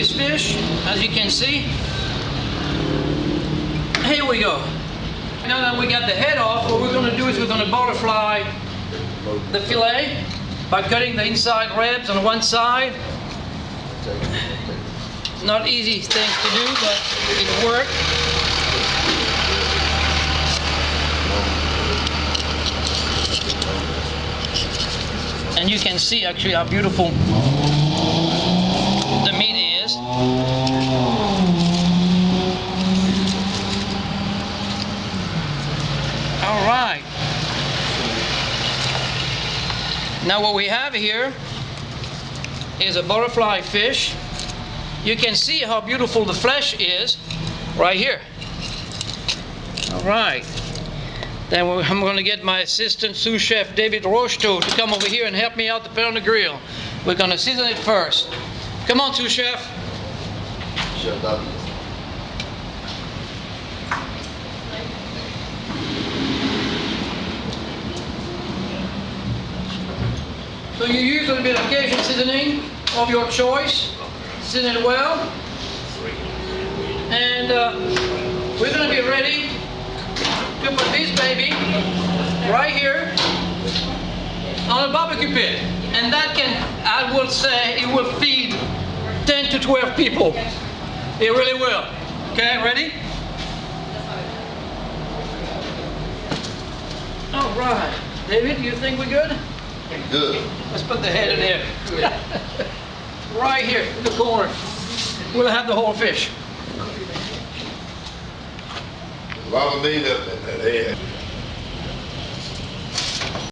this fish, as you can see. Here we go. Now that we got the head off, what we're going to do is we're going to butterfly the fillet by cutting the inside ribs on one side. Not easy things to do, but it worked. And you can see actually how beautiful the meat is. All right. Now what we have here is a butterfly fish. You can see how beautiful the flesh is right here. All right. Then I'm going to get my assistant sous chef David Rocheteau to come over here and help me out to put on the grill. We're going to season it first. Come on, sous chef. Chef David. So you use a little bit of Cajun seasoning of your choice. Season it well. And we're going to be ready to put this baby right here on a barbecue pit. And that can, I will say, it will feed 10 to 12 people. It really will. Okay, ready? All right. David, you think we're good? Good. Let's put the head in here. Right here in the corner. We'll have the whole fish. A lot of meat up in that head.